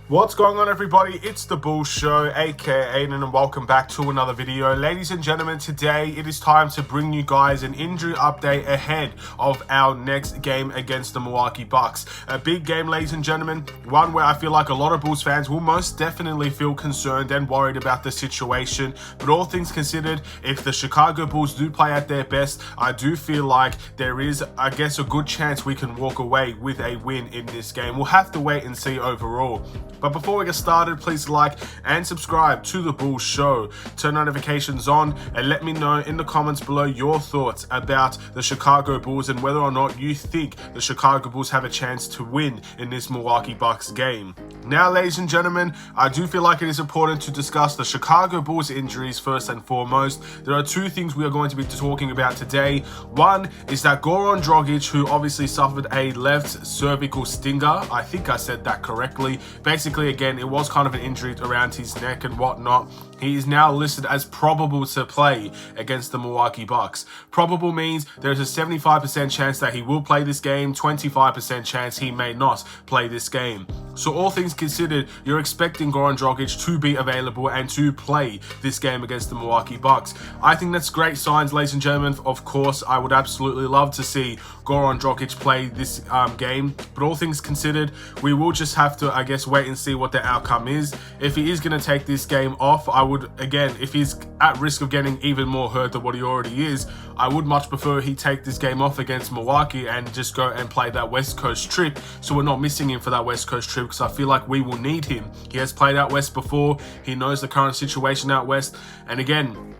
What's going on, everybody? It's the Bull Show, aka Aiden, and welcome back to another video. Ladies and gentlemen, today it is time to bring you guys an injury update ahead of our next game against the Milwaukee Bucks. A big game, ladies and gentlemen, one where I feel like a lot of Bulls fans will most definitely feel concerned and worried about the situation. But all things considered, if the Chicago Bulls do play at their best, I do feel like there is, I guess, a good chance we can walk away with a win in this game. We'll have to wait and see overall. But before we get started, please like and subscribe to the Bulls Show. Turn notifications on and let me know in the comments below your thoughts about the Chicago Bulls and whether or not you think the Chicago Bulls have a chance to win in this Milwaukee Bucks game. Now, ladies and gentlemen, I do feel like it is important to discuss the Chicago Bulls injuries first and foremost. There are two things we are going to be talking about today. One is that Goran Dragic, who obviously suffered a left cervical stinger. I think I said that correctly. Basically, again, it was kind of an injury around his neck and whatnot. He is now listed as probable to play against the Milwaukee Bucks. Probable means there's a 75% chance that he will play this game, 25% chance he may not play this game. So all things considered, you're expecting Goran Dragic to be available and to play this game against the Milwaukee Bucks. I think that's great signs, ladies and gentlemen. Of course, I would absolutely love to see Goran Dragic play this game. But all things considered, we will just have to, I guess, wait and see what the outcome is. If he is going to take this game off, I would, again, if he's at risk of getting even more hurt than what he already is, I would much prefer he take this game off against Milwaukee and just go and play that West Coast trip, so we're not missing him for that West Coast trip, because I feel like we will need him. He has played out West before, he knows the current situation out West, and again,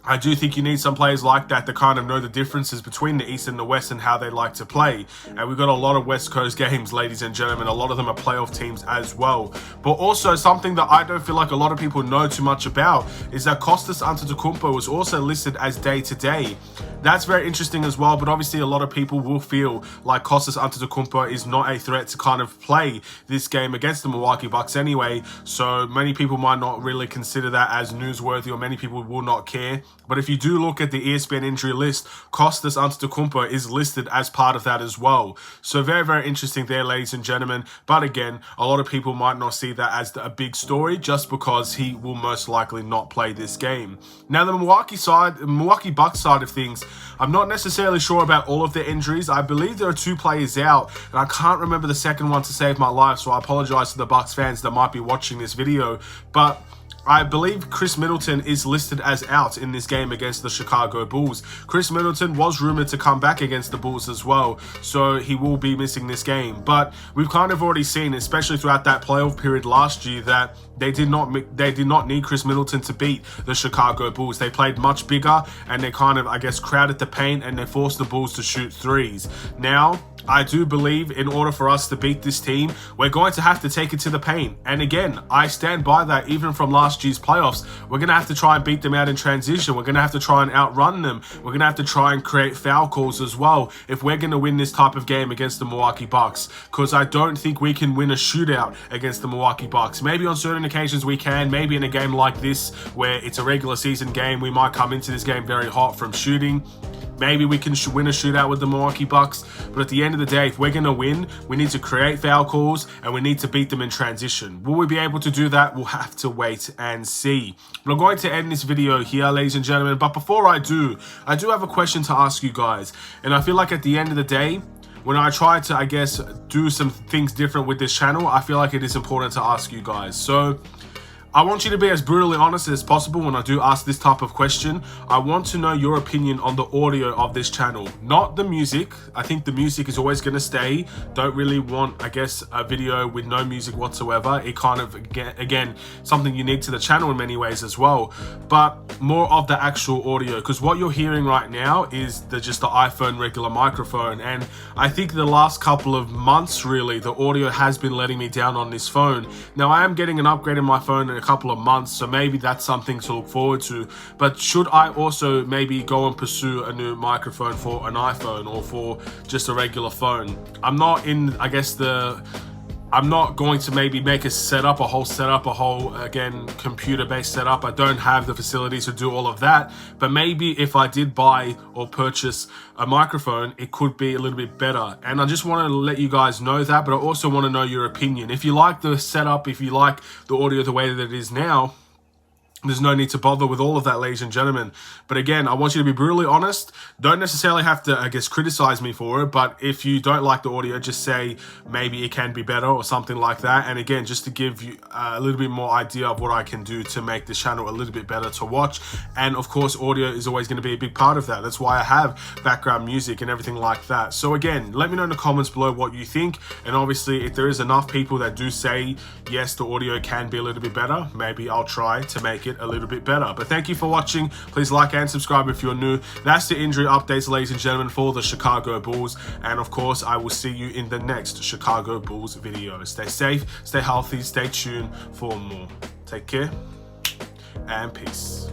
I do think you need some players like that to kind of know the differences between the East and the West and how they like to play. And we've got a lot of West Coast games, ladies and gentlemen. A lot of them are playoff teams as well. But also something that I don't feel like a lot of people know too much about is that Kostas Antetokounmpo was also listed as day-to-day. That's very interesting as well, but obviously a lot of people will feel like Kostas Antetokounmpo is not a threat to kind of play this game against the Milwaukee Bucks anyway. So many people might not really consider that as newsworthy, or many people will not care. But if you do look at the ESPN injury list, Kostas Antetokounmpo is listed as part of that as well. So very, very interesting there, ladies and gentlemen. But again, a lot of people might not see that as a big story just because he will most likely not play this game. Now, the Milwaukee Bucks side of things, I'm not necessarily sure about all of their injuries. I believe there are two players out, and I can't remember the second one to save my life, so I apologize to the Bucks fans that might be watching this video. But I believe Khris Middleton is listed as out in this game against the Chicago Bulls. Khris Middleton was rumored to come back against the Bulls as well, so he will be missing this game. But we've kind of already seen, especially throughout that playoff period last year, that they did not need Khris Middleton to beat the Chicago Bulls. They played much bigger and they kind of, I guess, crowded the paint and they forced the Bulls to shoot threes. Now, I do believe in order for us to beat this team, we're going to have to take it to the paint. And again, I stand by that even from last year's playoffs. We're going to have to try and beat them out in transition. We're going to have to try and outrun them. We're going to have to try and create foul calls as well if we're going to win this type of game against the Milwaukee Bucks. Because I don't think we can win a shootout against the Milwaukee Bucks. Maybe on certain occasions we can. Maybe in a game like this where it's a regular season game, we might come into this game very hot from shooting. Maybe we can win a shootout with the Milwaukee Bucks, but at the end of the day, if we're going to win, we need to create foul calls and we need to beat them in transition. Will we be able to do that? We'll have to wait and see. But I'm going to end this video here, ladies and gentlemen. But before I do have a question to ask you guys. And I feel like at the end of the day, when I try to, I guess, do some things different with this channel, I feel like it is important to ask you guys. So I want you to be as brutally honest as possible when I do ask this type of question. I want to know your opinion on the audio of this channel, not the music. I think the music is always going to stay. Don't really want, I guess, a video with no music whatsoever. It kind of, again, something unique to the channel in many ways as well. But more of the actual audio, because what you're hearing right now is just the iPhone regular microphone. And I think the last couple of months, really, the audio has been letting me down on this phone. Now, I am getting an upgrade in my phone in a couple of months, so maybe that's something to look forward to. But should I also maybe go and pursue a new microphone for an iPhone or for just a regular phone? I'm not in, I guess, the I'm not going to maybe make a whole again, computer-based setup. I don't have the facilities to do all of that. But maybe if I did buy or purchase a microphone, it could be a little bit better. And I just want to let you guys know that, but I also want to know your opinion. If you like the setup, if you like the audio the way that it is now, there's no need to bother with all of that, ladies and gentlemen. But again, I want you to be brutally honest. Don't necessarily have to, I guess, criticize me for it. But if you don't like the audio, just say maybe it can be better or something like that. And again, just to give you a little bit more idea of what I can do to make this channel a little bit better to watch. And of course, audio is always going to be a big part of that. That's why I have background music and everything like that. So again, let me know in the comments below what you think. And obviously, if there is enough people that do say, yes, the audio can be a little bit better, maybe I'll try to make it a little bit better. But thank you for watching. Please like and subscribe if you're new. That's the injury updates, ladies and gentlemen, for the Chicago Bulls. And of course, I will see you in the next Chicago Bulls video. Stay safe, stay healthy, stay tuned for more. Take care and peace.